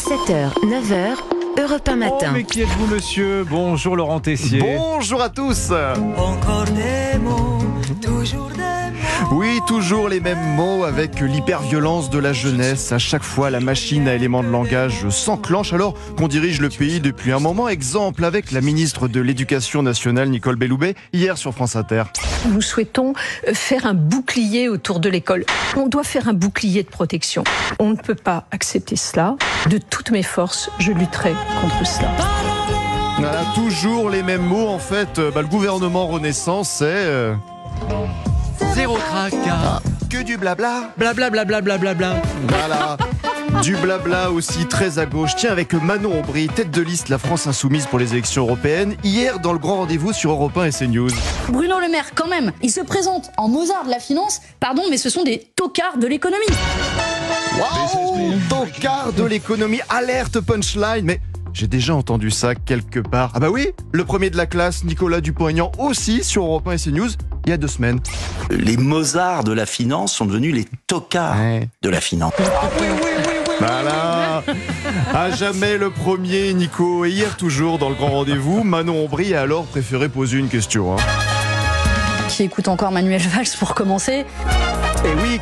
7h, 9h, Europe 1 matin. Oh, mais qui êtes-vous, monsieur? Bonjour, Laurent Tessier. Bonjour à tous. Encore des mots, toujours des mots. Oui, toujours les mêmes mots avec l'hyperviolence de la jeunesse. À chaque fois, la machine à éléments de langage s'enclenche alors qu'on dirige le pays depuis un moment. Exemple avec la ministre de l'Éducation nationale, Nicole Belloubet, hier sur France Inter. Nous souhaitons faire un bouclier autour de l'école. On doit faire un bouclier de protection. On ne peut pas accepter cela. De toutes mes forces, je lutterai contre cela. Voilà, toujours les mêmes mots en fait. Le gouvernement Renaissance, c'est... Zéro tracas. Que du blabla. Blabla, blabla, blabla, blabla. Voilà. Du blabla aussi très à gauche. Tiens, avec Manon Aubry, tête de liste La France Insoumise pour les élections européennes, hier dans le grand rendez-vous sur Europe 1 et CNews. Bruno Le Maire, quand même, il se présente en Mozart de la finance, pardon, mais ce sont des tocards de l'économie. Waouh, tocard de l'économie, alerte punchline, mais j'ai déjà entendu ça quelque part. Ah bah oui, le premier de la classe, Nicolas Dupont-Aignan, aussi sur Europe 1 et CNews, il y a 2 semaines. Les Mozarts de la finance sont devenus les tocards de la finance. Voilà, à jamais le premier, Nico. Et hier, toujours dans le grand rendez-vous, Manon Aubry a alors préféré poser une question. Qui écoute encore Manuel Valls pour commencer? Et oui,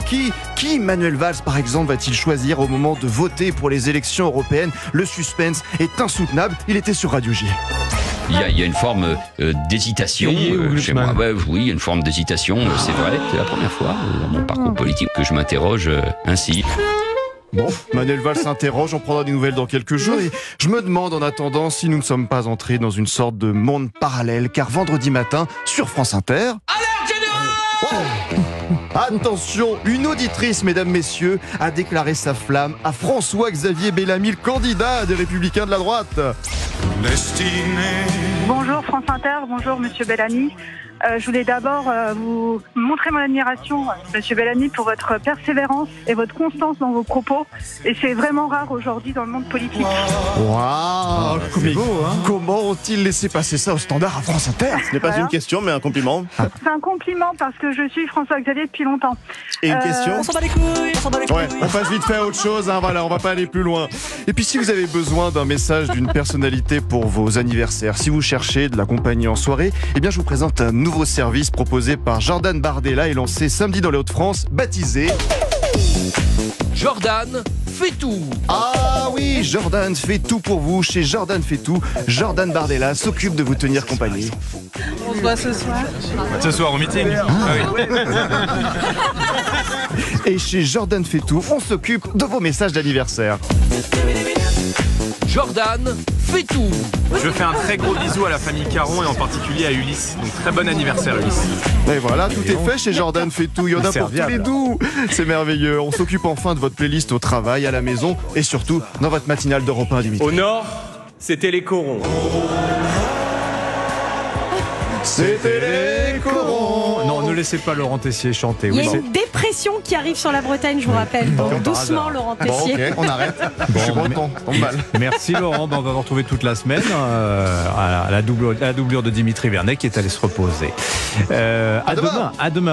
qui Manuel Valls, par exemple, va-t-il choisir au moment de voter pour les élections européennes? Le suspense est insoutenable. Il était sur Radio J. Il y a une forme d'hésitation chez moi. Ouais, oui, il y a une forme d'hésitation, c'est vrai. C'est la première fois dans mon parcours politique que je m'interroge ainsi. Bon, Manuel Valls s'interroge, on prendra des nouvelles dans quelques jours et je me demande en attendant si nous ne sommes pas entrés dans une sorte de monde parallèle, car vendredi matin, sur France Inter... Attention, une auditrice, mesdames, messieurs, a déclaré sa flamme à François-Xavier Bellamy, le candidat des Républicains de la droite. Bonjour France Inter, bonjour Monsieur Bellamy. Je voulais d'abord vous montrer mon admiration, Monsieur Bellamy, pour votre persévérance et votre constance dans vos propos. Et c'est vraiment rare aujourd'hui dans le monde politique. Waouh, comment ont-ils laissé passer ça au standard à France Inter? Ce n'est pas une question, mais un compliment. C'est un compliment parce que je suis François-Xavier depuis longtemps. Et une question? On s'en bat les couilles, on s'en bat les couilles. Ouais, on passe vite fait à autre chose, voilà, on va pas aller plus loin. Et puis si vous avez besoin d'un message d'une personnalité pour vos anniversaires, si vous cherchez de la compagnie en soirée, eh bien je vous présente un nouveau service proposé par Jordan Bardella et lancé samedi dans les Hauts-de-France, baptisé... Jordan fait tout. Ah oui, Jordan fait tout pour vous. Chez Jordan fait tout, Jordan Bardella s'occupe de vous tenir compagnie. On se voit ce soir. Ce soir au meeting. Et chez Jordan fait tout, on s'occupe de vos messages d'anniversaire. Jordan fait tout. Je fais un très gros bisou à la famille Caron et en particulier à Ulysse. Donc très bon anniversaire Ulysse. Et voilà, tout est fait chez Jordan fait tout. Il y en a pour tous les doux. C'est merveilleux. On s'occupe enfin de votre playlist au travail, à la maison et surtout dans votre matinale d'Europe 1 du midi. Au nord, c'était les corons. C'était les corons. Non, ne laissez pas Laurent Tessier chanter. Il y a une dépression qui arrive sur la Bretagne, je vous rappelle. Donc doucement, Laurent Bon, Tessier. ok, on arrête. Je suis breton, ça tombe mal. Merci Laurent, on va vous retrouver toute la semaine à la doublure de Dimitri Vernet qui est allé se reposer. À demain.